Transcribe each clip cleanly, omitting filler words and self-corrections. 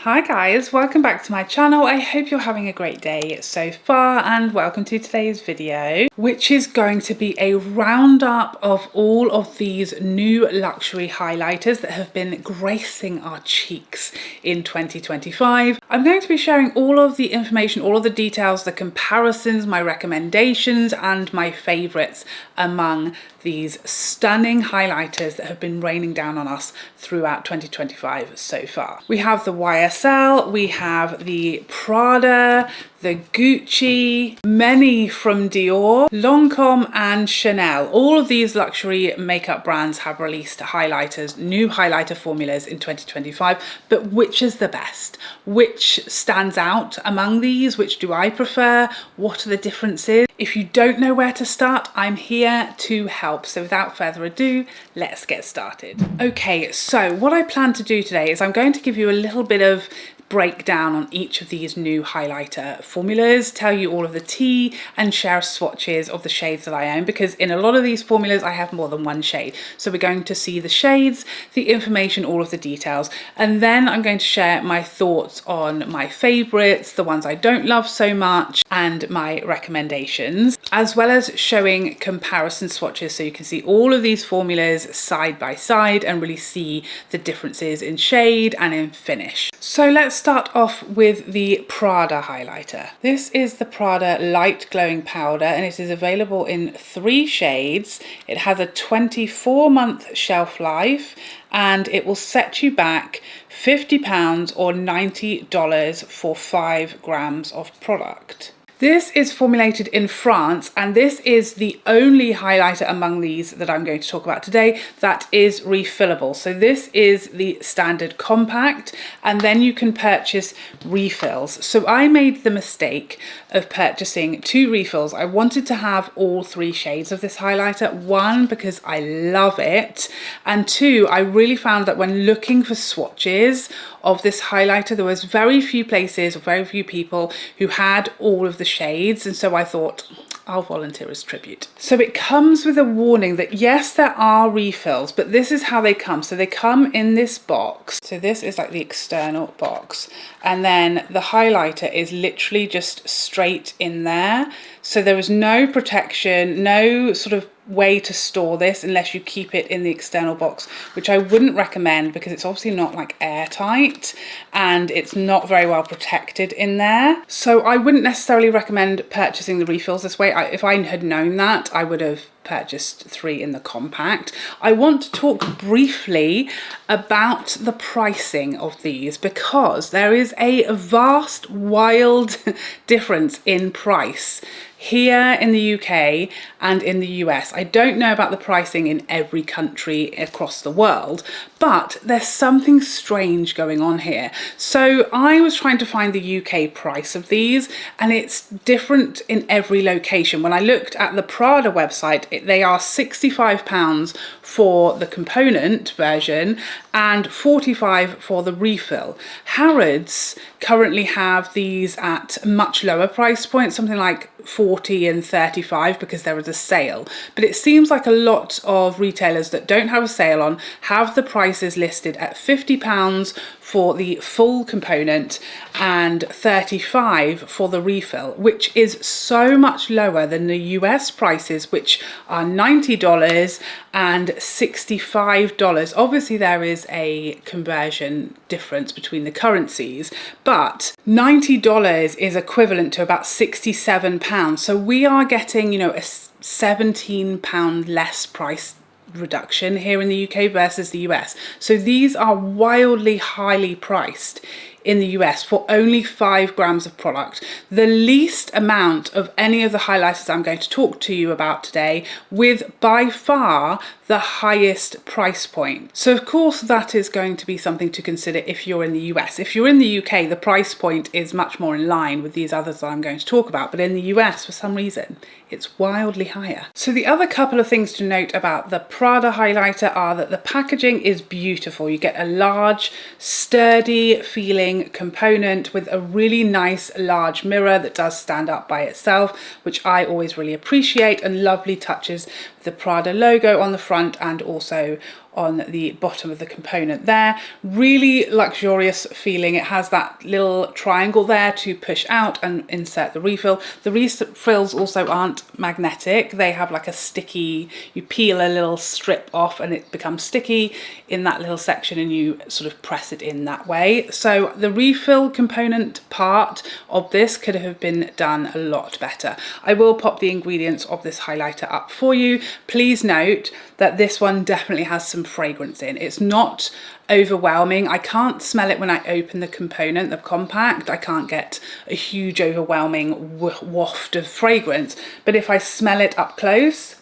Hi guys, welcome back to my channel. I hope you're having a great day so far and welcome to today's video, which is going to be a roundup of all of these new luxury highlighters that have been gracing our cheeks in 2025. I'm going to be sharing all of the information, all of the details, the comparisons, my recommendations and my favorites among these stunning highlighters that have been raining down on us throughout 2025 so far. We have the YSL, we have the Prada, the Gucci, many from Dior, Lancome and Chanel. All of these luxury makeup brands have released highlighters, new highlighter formulas in 2025, but which is the best? Which stands out among these? Which do I prefer? What are the differences? If you don't know where to start, I'm here to help. So without further ado, let's get started. Okay, so what I plan to do today is I'm going to give you a little bit of breakdown on each of these new highlighter formulas, tell you all of the tea and share swatches of the shades that I own, because in a lot of these formulas I have more than one shade. So we're going to see the shades, the information, all of the details, and then I'm going to share my thoughts on my favorites, the ones I don't love so much, and my recommendations, as well as showing comparison swatches so you can see all of these formulas side by side and really see the differences in shade and in finish. So let's start off with the Prada highlighter. This is the Prada Light Glowing Powder and it is available in 3 shades. It has a 24-month shelf life and it will set you back £50 or $90 for 5 grams of product. This is formulated in France and this is the only highlighter among these that I'm going to talk about today that is refillable. So this is the standard compact and then you can purchase refills. So I made the mistake of purchasing 2 refills. I wanted to have all 3 shades of this highlighter. 1, because I love it, and 2, I really found that when looking for swatches of this highlighter, there was very few places or very few people who had all of the shades, and so I thought I'll volunteer as tribute. So it comes with a warning that yes, there are refills, but this is how they come. So they come in this box. So this is like the external box, and then the highlighter is literally just straight in there. So there is no protection, no sort of way to store this unless you keep it in the external box, which I wouldn't recommend because it's obviously not like airtight and it's not very well protected in there. So I wouldn't necessarily recommend purchasing the refills this way. If I had known that, I would have purchased 3 in the compact. I want to talk briefly about the pricing of these because there is a vast, wild difference in price here in the UK and in the US. I don't know about the pricing in every country across the world, but there's something strange going on here. So I was trying to find the UK price of these and it's different in every location. When I looked at the Prada website, they are £65 for the component version and £45 for the refill. Harrods currently have these at much lower price points, something like 40 and 35 because there is a sale. But it seems like a lot of retailers that don't have a sale on have the prices listed at £50 for the full component and 35 for the refill, which is so much lower than the US prices, which are $90 and $65. Obviously there is a conversion difference between the currencies, but $90 is equivalent to about £67. So we are getting, you know, a £17 less price reduction here in the UK versus the US. So these are wildly highly priced in the US for only 5 grams of product, the least amount of any of the highlighters I'm going to talk to you about today, with by far the highest price point. So of course that is going to be something to consider if you're in the US. If you're in the UK, the price point is much more in line with these others that I'm going to talk about, but in the US for some reason it's wildly higher. So the other couple of things to note about the Prada highlighter are that the packaging is beautiful. You get a large, sturdy feeling component with a really nice large mirror that does stand up by itself, which I always really appreciate, and lovely touches with the Prada logo on the front and also on the bottom of the component there. Really luxurious feeling. It has that little triangle there to push out and insert the refill. The refills also aren't magnetic. They have like a sticky, you peel a little strip off and it becomes sticky in that little section and you sort of press it in that way. So the refill component part of this could have been done a lot better. I will pop the ingredients of this highlighter up for you. Please note that this one definitely has some fragrance in. It's not overwhelming. I can't smell it when I open the component, the compact. I can't get a huge overwhelming waft of fragrance, but if I smell it up close,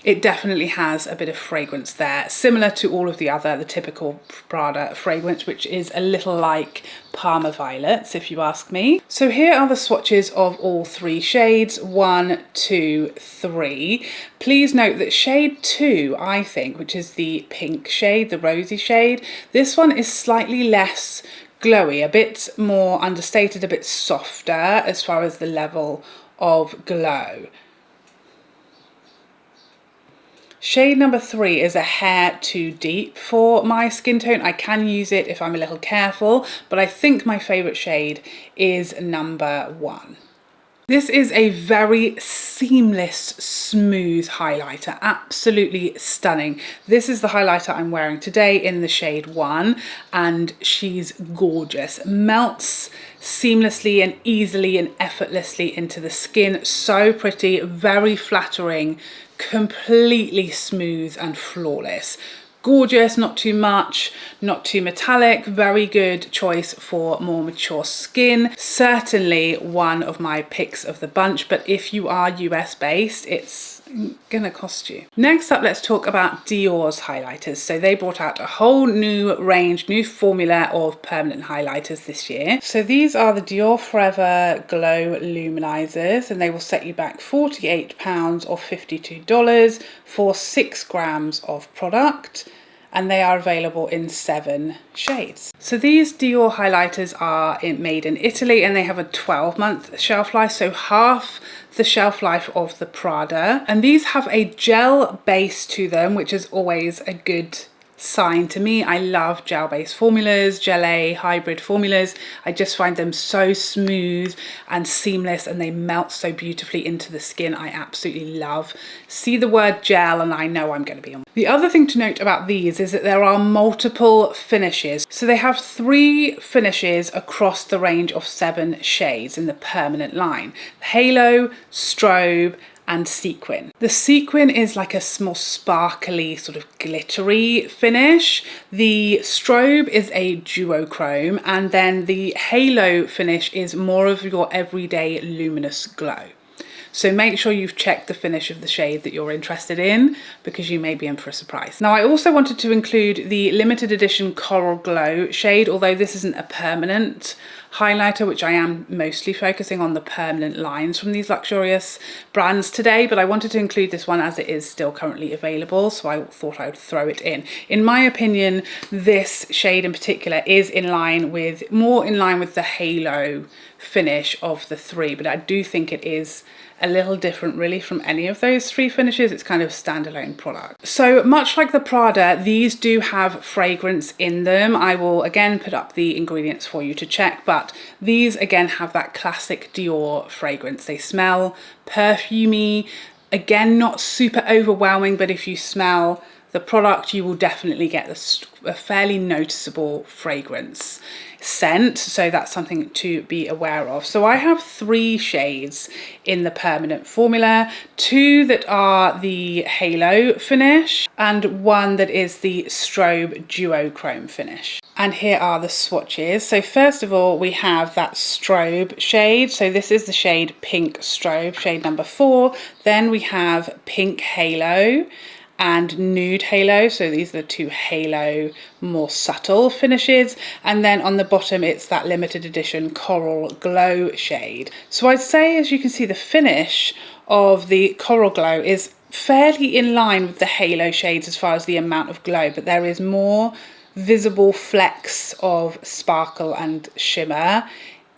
it definitely has a bit of fragrance there, similar to all of the typical Prada fragrance, which is a little like Parma Violets, if you ask me. So here are the swatches of all three shades, 1, 2, 3. Please note that shade 2, I think, which is the pink shade, the rosy shade, this one is slightly less glowy, a bit more understated, a bit softer as far as the level of glow. Shade number 3 is a hair too deep for my skin tone. I can use it if I'm a little careful, but I think my favourite shade is number 1. This is a very seamless, smooth highlighter, absolutely stunning. This is the highlighter I'm wearing today in the shade 1, and she's gorgeous. Melts seamlessly and easily and effortlessly into the skin. So pretty, very flattering, completely smooth and flawless. Gorgeous, not too much, not too metallic, very good choice for more mature skin. Certainly one of my picks of the bunch, but if you are US based, it's gonna cost you. Next up, let's talk about Dior's highlighters. So they brought out a whole new range, new formula of permanent highlighters this year. So these are the Dior Forever Glow Luminizers, and they will set you back £48 or $52 for 6 grams of product. And they are available in 7 shades. So these Dior highlighters are made in Italy and they have a 12-month shelf life, so half the shelf life of the Prada. And these have a gel base to them, which is always a good sign to me. I love gel-based formulas, gelée, hybrid formulas. I just find them so smooth and seamless and they melt so beautifully into the skin. I absolutely love. See the word gel and I know I'm going to be on. The other thing to note about these is that there are multiple finishes. So they have 3 finishes across the range of 7 shades in the permanent line: Halo, Strobe, and Sequin. The Sequin is like a more sparkly, sort of glittery finish. The Strobe is a duochrome, and then the Halo finish is more of your everyday luminous glow. So make sure you've checked the finish of the shade that you're interested in, because you may be in for a surprise. Now, I also wanted to include the limited edition Coral Glow shade, although this isn't a permanent highlighter, which I am mostly focusing on the permanent lines from these luxurious brands today, but I wanted to include this one as it is still currently available, so I thought I would throw it in. In my opinion, this shade in particular is more in line with the Halo finish of the 3, but I do think it is a little different really from any of those 3 finishes. It's kind of a standalone product. So much like the Prada, these do have fragrance in them. I will again put up the ingredients for you to check, but these again have that classic Dior fragrance. They smell perfumey, again not super overwhelming, but if you smell the product you will definitely get a fairly noticeable fragrance scent, so that's something to be aware of. So I have 3 shades in the permanent formula, 2 that are the Halo finish and 1 that is the Strobe duochrome finish. And here are the swatches. So first of all, we have that Strobe shade. So this is the shade Pink Strobe, shade number 4. Then we have Pink Halo and Nude Halo, so these are the 2 Halo more subtle finishes, and then on the bottom it's that limited edition Coral Glow shade. So I'd say, as you can see, the finish of the Coral Glow is fairly in line with the Halo shades as far as the amount of glow, but there is more visible flecks of sparkle and shimmer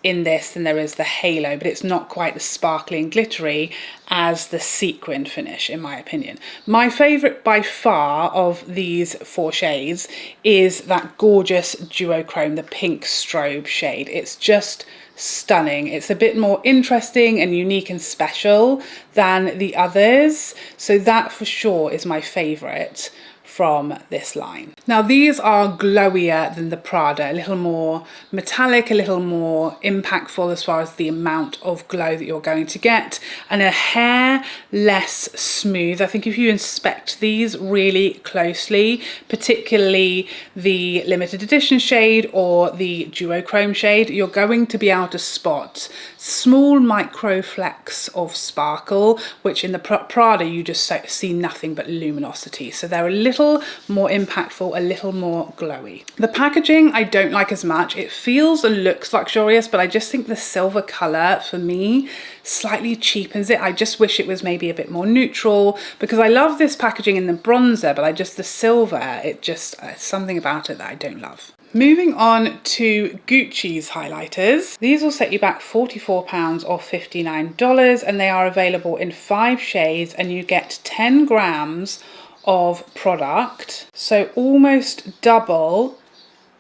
in this than there is the halo, but it's not quite as sparkly and glittery as the sequin finish, in my opinion. My favourite by far of these 4 shades is that gorgeous duochrome, the pink strobe shade. It's just stunning. It's a bit more interesting and unique and special than the others, so that for sure is my favourite from this line. Now these are glowier than the Prada, a little more metallic, a little more impactful as far as the amount of glow that you're going to get, and a hair less smooth. I think if you inspect these really closely, particularly the limited edition shade or the duochrome shade, you're going to be able to spot small micro flecks of sparkle, which in the Prada you just see nothing but luminosity. So they're a little more impactful, a little more glowy. The packaging I don't like as much. It feels and looks luxurious, but I just think the silver colour for me slightly cheapens it. I just wish it was maybe a bit more neutral, because I love this packaging in the bronzer, but the silver, it just, something about it that I don't love. Moving on to Gucci's highlighters. These will set you back £44 or $59, and they are available in 5 shades, and you get 10 grams of product, so almost double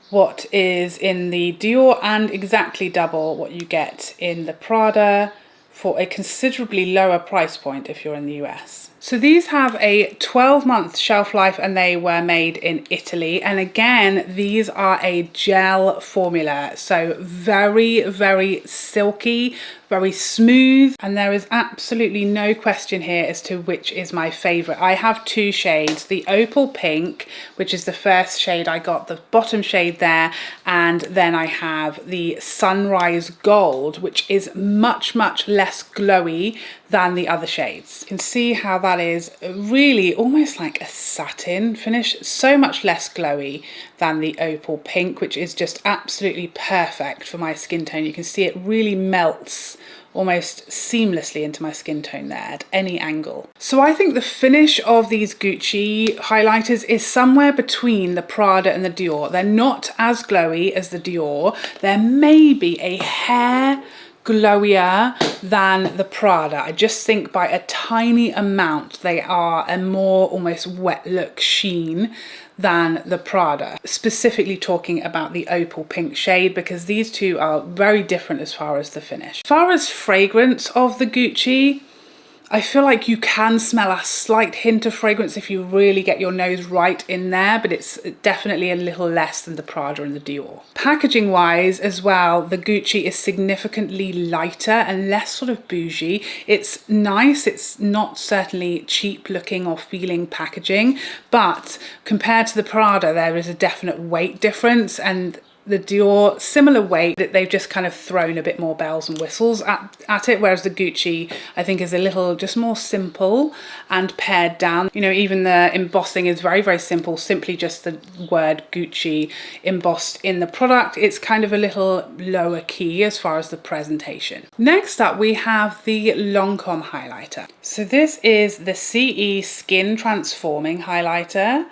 what is in the Dior and exactly double what you get in the Prada for a considerably lower price point if you're in the US. So these have a 12-month shelf life, and they were made in Italy. And again, these are a gel formula, so very, very silky, very smooth, and there is absolutely no question here as to which is my favorite. I have 2 shades, the opal pink, which is the first shade I got, the bottom shade there, and then I have the sunrise gold, which is much, much less glowy than the other shades. You can see how that is really almost like a satin finish, so much less glowy than the opal pink, which is just absolutely perfect for my skin tone. You can see it really melts almost seamlessly into my skin tone there at any angle. So I think the finish of these Gucci highlighters is somewhere between the Prada and the Dior. They're not as glowy as the Dior. They're maybe a hair glowier than the Prada. I just think by a tiny amount they are a more almost wet look sheen than the Prada, specifically talking about the opal pink shade, because these two are very different as far as the finish. As far as fragrance of the Gucci, I feel like you can smell a slight hint of fragrance if you really get your nose right in there, but it's definitely a little less than the Prada and the Dior. Packaging wise as well, the Gucci is significantly lighter and less sort of bougie. It's nice, it's not certainly cheap looking or feeling packaging, but compared to the Prada, there is a definite weight difference, and the Dior, similar weight, that they've just kind of thrown a bit more bells and whistles at it, whereas the Gucci I think is a little just more simple and pared down. You know, even the embossing is very, very simple, simply just the word Gucci embossed in the product. It's kind of a little lower key as far as the presentation. Next up we have the Lancome highlighter. So this is the CE Skin Transforming highlighter.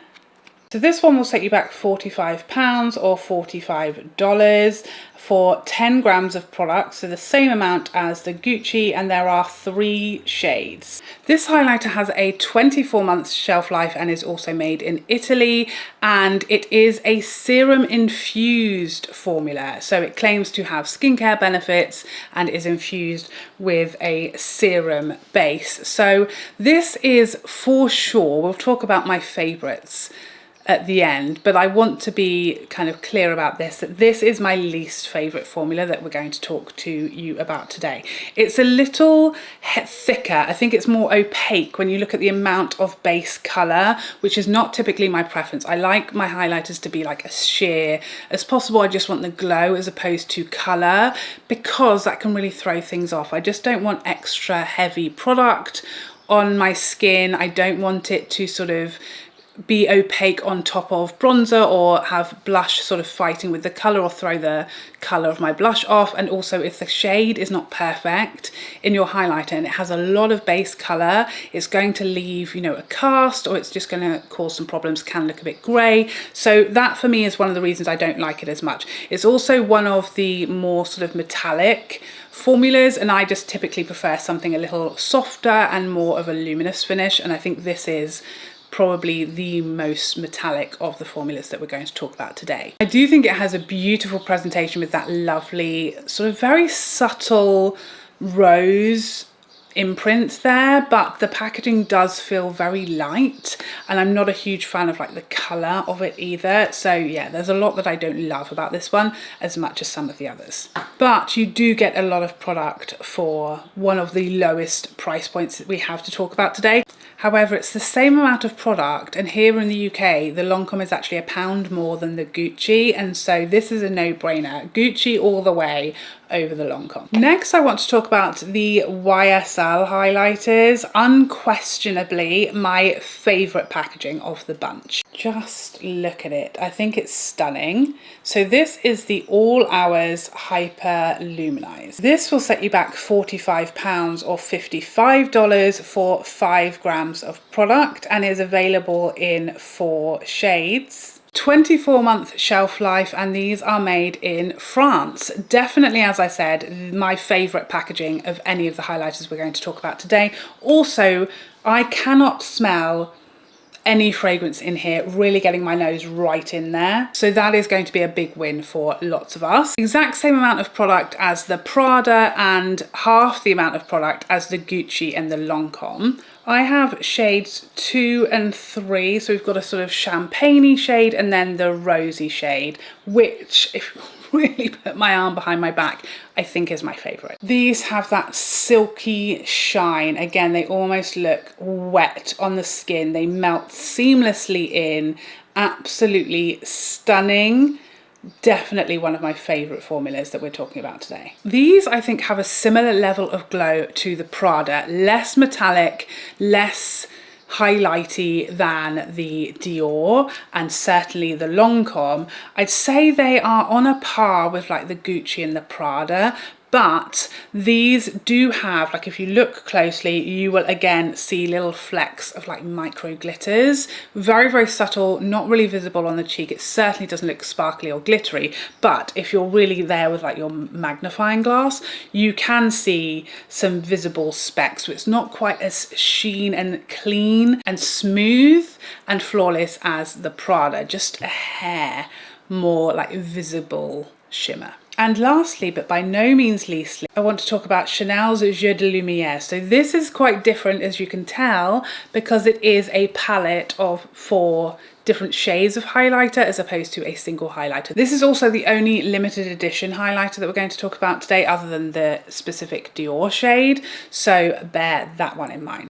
So this one will set you back £45 or $45 for 10 grams of product, so the same amount as the Gucci, and there are 3 shades. This highlighter has a 24-month shelf life and is also made in Italy, and it is a serum infused formula. So it claims to have skincare benefits and is infused with a serum base. So this is for sure, we'll talk about my favorites at the end, but I want to be kind of clear about this, that this is my least favorite formula that we're going to talk to you about today. It's a little thicker. I think it's more opaque when you look at the amount of base color, which is not typically my preference. I like my highlighters to be like as sheer as possible. I just want the glow as opposed to color, because that can really throw things off. I just don't want extra heavy product on my skin. I don't want it to sort of be opaque on top of bronzer or have blush sort of fighting with the colour or throw the colour of my blush off. And also if the shade is not perfect in your highlighter and it has a lot of base colour, it's going to leave, you know, a cast, or it's just going to cause some problems, can look a bit grey. So that for me is one of the reasons I don't like it as much. It's also one of the more sort of metallic formulas, and I just typically prefer something a little softer and more of a luminous finish, and I think this is probably the most metallic of the formulas that we're going to talk about today. I do think it has a beautiful presentation with that lovely sort of very subtle rose imprint there, but the packaging does feel very light, and I'm not a huge fan of like the colour of it either. So yeah, there's a lot that I don't love about this one as much as some of the others. But you do get a lot of product for one of the lowest price points that we have to talk about today. However, it's the same amount of product, and here in the UK, the Lancome is actually £1 more than the Gucci, and so this is a no-brainer. Gucci all the way over the Lancome. Next, I want to talk about the YSL highlighters. Unquestionably, my favourite packaging of the bunch. Just look at it. I think it's stunning. So this is the All Hours Hyper Luminize. This will set you back £45 or $55 for 5 grams of product, and is available in 4 shades. 24-month shelf life, and these are made in France. Definitely, as I said, my favourite packaging of any of the highlighters we're going to talk about today. Also, I cannot smell any fragrance in here, really getting my nose right in there. So that is going to be a big win for lots of us. Exact same amount of product as the Prada and half the amount of product as the Gucci and the Lancome. I have shades 2 and 3, so we've got a sort of champagne-y shade and then the rosy shade, which, if you really put my arm behind my back, I think is my favourite. These have that silky shine. Again, they almost look wet on the skin. They melt seamlessly in. Absolutely stunning. Definitely one of my favourite formulas that we're talking about today. These, I think, have a similar level of glow to the Prada. Less metallic, less highlighty than the Dior, and certainly the Lancome. I'd say they are on a par with like the Gucci and the Prada, but these do have, like if you look closely, you will again see little flecks of like micro glitters. Very, very subtle, not really visible on the cheek. It certainly doesn't look sparkly or glittery, but if you're really there with like your magnifying glass, you can see some visible specks. So it's not quite as sheen and clean and smooth and flawless as the Prada, just a hair more like visible shimmer. And lastly, but by no means leastly, I want to talk about Chanel's Jeux de Lumière. So this is quite different, as you can tell, because it is a palette of 4 different shades of highlighter as opposed to a single highlighter. This is also the only limited edition highlighter that we're going to talk about today, other than the specific Dior shade. So bear that one in mind.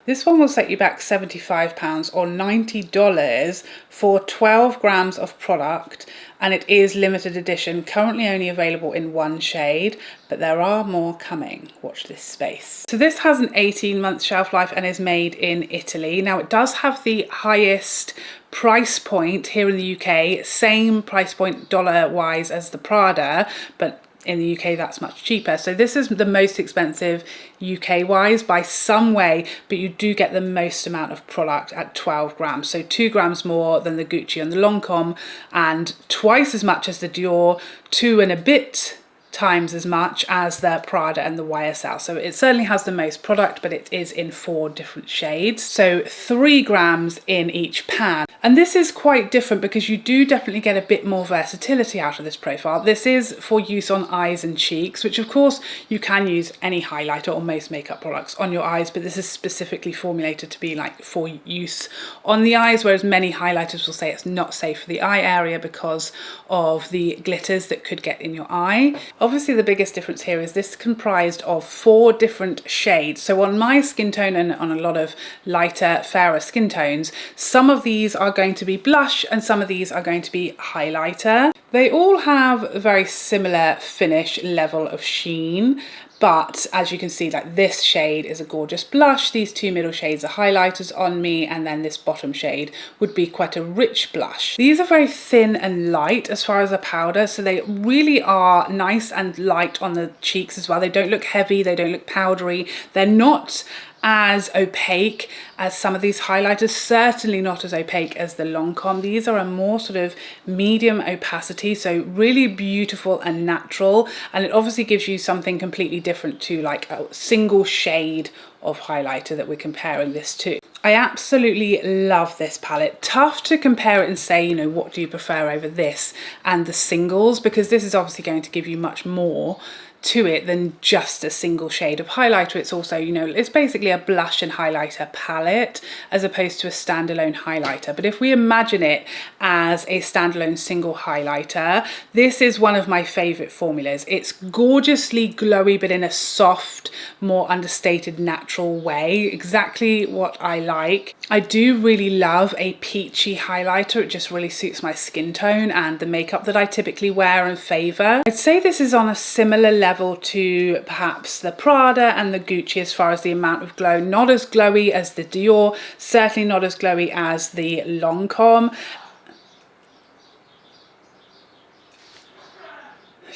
This one will set you back £75 or $90 for 12 grams of product, and it is limited edition, currently only available in 1 shade, but there are more coming. Watch this space. So this has an 18-month shelf life and is made in Italy. Now it does have the highest price point here in the UK, same price point dollar-wise as the Prada, but in the UK that's much cheaper. So this is the most expensive UK wise by some way, but you do get the most amount of product at 12 grams. So 2 grams more than the Gucci and the Lancome, and twice as much as the Dior, 2 and a bit times as much as the Prada and the YSL. So it certainly has the most product, but it is in 4 different shades. So 3 grams in each pan. And this is quite different because you do definitely get a bit more versatility out of this profile. This is for use on eyes and cheeks, which of course you can use any highlighter or most makeup products on your eyes, but this is specifically formulated to be like for use on the eyes, whereas many highlighters will say it's not safe for the eye area because of the glitters that could get in your eye. Obviously the biggest difference here is this comprised of 4 different shades. So on my skin tone and on a lot of lighter, fairer skin tones, some of these are going to be blush and some of these are going to be highlighter. They all have a very similar finish level of sheen, But as you can see, like this shade is a gorgeous blush, these two middle shades are highlighters on me, and then this bottom shade would be quite a rich blush. These are very thin and light as far as a powder, so they really are nice and light on the cheeks as well. They don't look heavy, they don't look powdery, they're not as opaque as some of these highlighters, certainly not as opaque as the Lancome. These are a more sort of medium opacity, so really beautiful and natural, and it obviously gives you something completely different to like a single shade of highlighter that we're comparing this to. I absolutely love this palette. Tough to compare it and say, you know, what do you prefer over this and the singles, because this is obviously going to give you much more to it than just a single shade of highlighter. It's also, you know, it's basically a blush and highlighter palette as opposed to a standalone highlighter. But if we imagine it as a standalone single highlighter, this is one of my favorite formulas. It's gorgeously glowy, but in a soft, more understated, natural way. Exactly what I like. I do really love a peachy highlighter. It just really suits my skin tone and the makeup that I typically wear and favor. I'd say this is on a similar level to perhaps the Prada and the Gucci as far as the amount of glow. Not as glowy as the Dior, certainly not as glowy as the Lancome.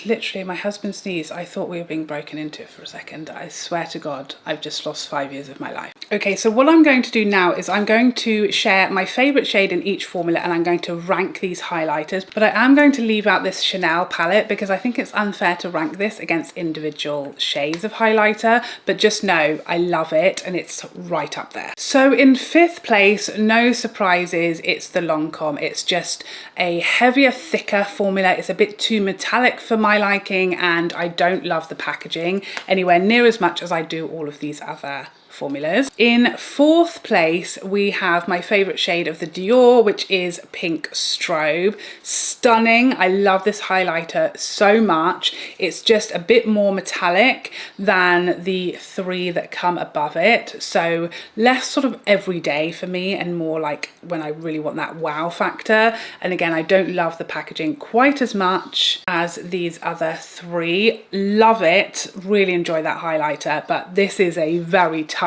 Literally, my husband sneezed. I thought we were being broken into for a second. I swear to God, I've just lost 5 years of my life. Okay, so what I'm going to do now is I'm going to share my favorite shade in each formula, and I'm going to rank these highlighters, but I am going to leave out this Chanel palette because I think it's unfair to rank this against individual shades of highlighter, but just know I love it and it's right up there. So in fifth place, no surprises, it's the Lancome. It's just a heavier, thicker formula. It's a bit too metallic for my liking, and I don't love the packaging anywhere near as much as I do all of these other formulas. In fourth place, we have my favorite shade of the Dior, which is Pink Strobe. Stunning. I love this highlighter so much. It's just a bit more metallic than the three that come above it. So less sort of everyday for me and more like when I really want that wow factor. And again, I don't love the packaging quite as much as these other three. Love it. Really enjoy that highlighter, but this is a very tough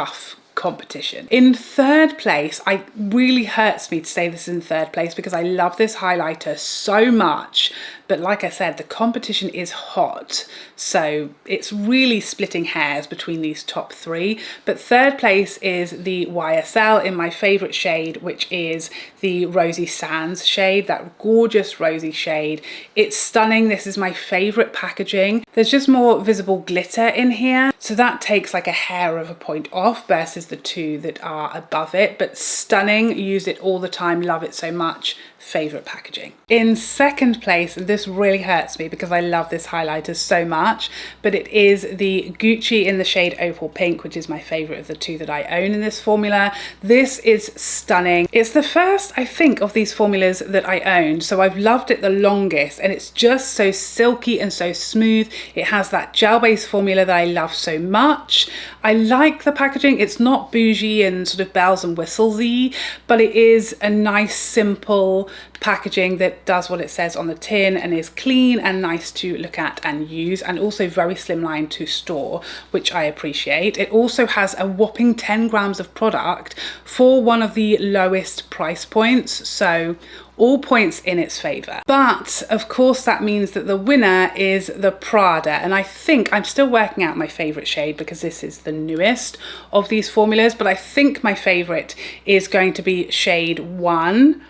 competition. In third place, it really hurts me to say this in third place because I love this highlighter so much, but like I said, the competition is hot, so it's really splitting hairs between these top three. But third place is the YSL in my favorite shade, which is the Rosy Sands shade, that gorgeous rosy shade. It's stunning. This is my favorite packaging. There's just more visible glitter in here, so that takes like a hair of a point off versus the two that are above it, but stunning. Use it all the time, love it so much. Favorite packaging. In second place, and this really hurts me because I love this highlighter so much, but it is the Gucci in the shade Opal Pink, which is my favorite of the two that I own in this formula. This is stunning. It's the first, I think, of these formulas that I own, so I've loved it the longest, and it's just so silky and so smooth. It has that gel-based formula that I love so much. I like the packaging. It's not bougie and sort of bells and whistles-y, but it is a nice, simple packaging that does what it says on the tin and is clean and nice to look at and use, and also very slimline to store, which I appreciate. It also has a whopping 10 grams of product for one of the lowest price points, so all points in its favor. But of course that means that the winner is the Prada, and I think I'm still working out my favorite shade because this is the newest of these formulas, but I think my favorite is going to be shade 1,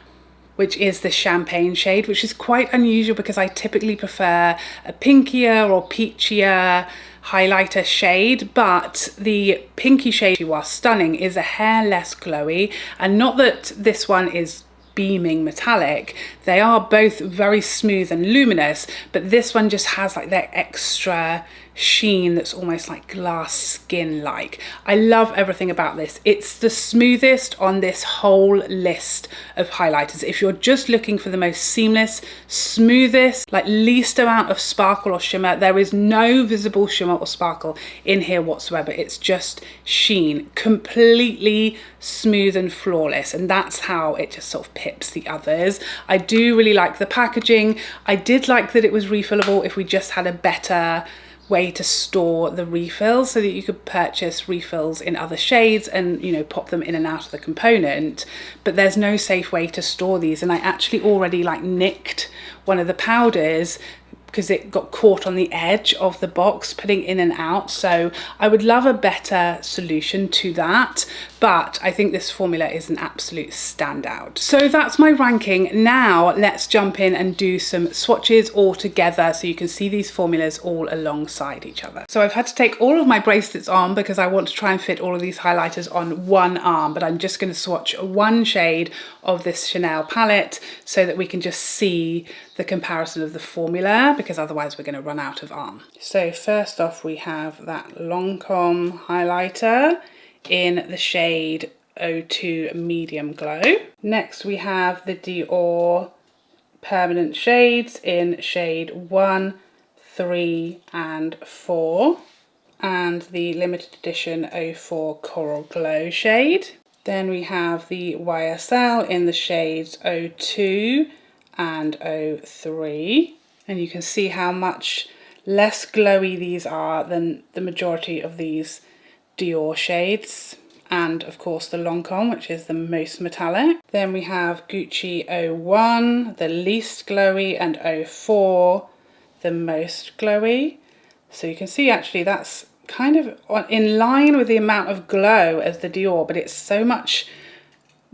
which is the champagne shade, which is quite unusual because I typically prefer a pinkier or peachier highlighter shade, but the pinky shade, you are stunning, is a hair less glowy, and not that this one is beaming metallic. They are both very smooth and luminous, but this one just has like that extra sheen that's almost like glass skin like. I love everything about this. It's the smoothest on this whole list of highlighters. If you're just looking for the most seamless, smoothest, like least amount of sparkle or shimmer, there is no visible shimmer or sparkle in here whatsoever. It's just sheen, completely smooth and flawless, and that's how it just sort of pips the others. I do really like the packaging. I did like that it was refillable if we just had a better way to store the refills so that you could purchase refills in other shades and, you know, pop them in and out of the component, but there's no safe way to store these. And I actually already like nicked one of the powders because it got caught on the edge of the box putting in and out. So I would love a better solution to that, but I think this formula is an absolute standout. So that's my ranking. Now let's jump in and do some swatches all together so you can see these formulas all alongside each other. So I've had to take all of my bracelets on because I want to try and fit all of these highlighters on one arm, but I'm just going to swatch one shade of this Chanel palette so that we can just see the comparison of the formula, because otherwise we're going to run out of arm. So first off, we have that Lancome highlighter in the shade 02 Medium Glow. Next we have the Dior Permanent Shades in shade 1, 3 and 4, and the limited edition 04 Coral Glow shade. Then we have the YSL in the shades 02 and 03, and you can see how much less glowy these are than the majority of these Dior shades, and of course the Lancome, which is the most metallic. Then we have Gucci 01, the least glowy, and 04, the most glowy. So you can see actually that's kind of in line with the amount of glow as the Dior, but it's so much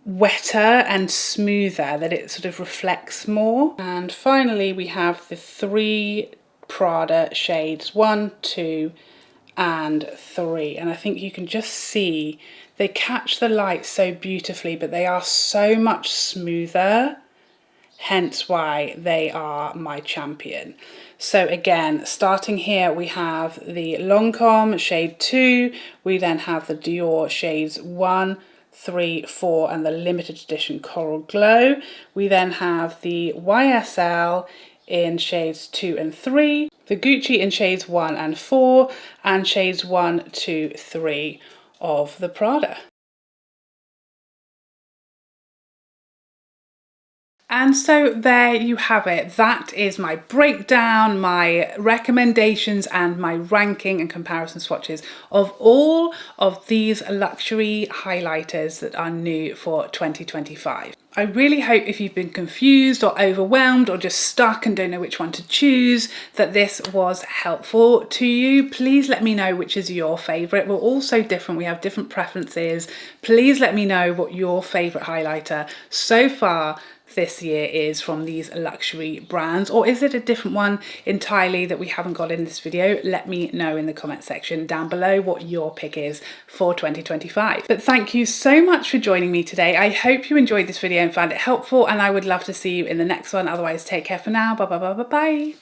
wetter and smoother that it sort of reflects more. And finally we have the 3 Prada shades 1, 2 and 3, and I think you can just see they catch the light so beautifully, but they are so much smoother, hence why they are my champion. So again, starting here we have the Lancome shade 2, we then have the Dior shades 1, 3, 4 and the limited edition Coral Glow. We then have the YSL in shades 2 and 3, the Gucci in shades 1 and 4, and shades 1, 2, 3 of the Prada. And so there you have it. That is my breakdown, my recommendations and my ranking and comparison swatches of all of these luxury highlighters that are new for 2025. I really hope if you've been confused or overwhelmed or just stuck and don't know which one to choose, that this was helpful to you. Please let me know which is your favourite. We're all so different, we have different preferences. Please let me know what your favourite highlighter so far this year is from these luxury brands, or is it a different one entirely that we haven't got in this video? Let me know in the comment section down below what your pick is for 2025. But thank you so much for joining me today. I hope you enjoyed this video and found it helpful, and I would love to see you in the next one. Otherwise, take care for now. Bye bye bye bye bye.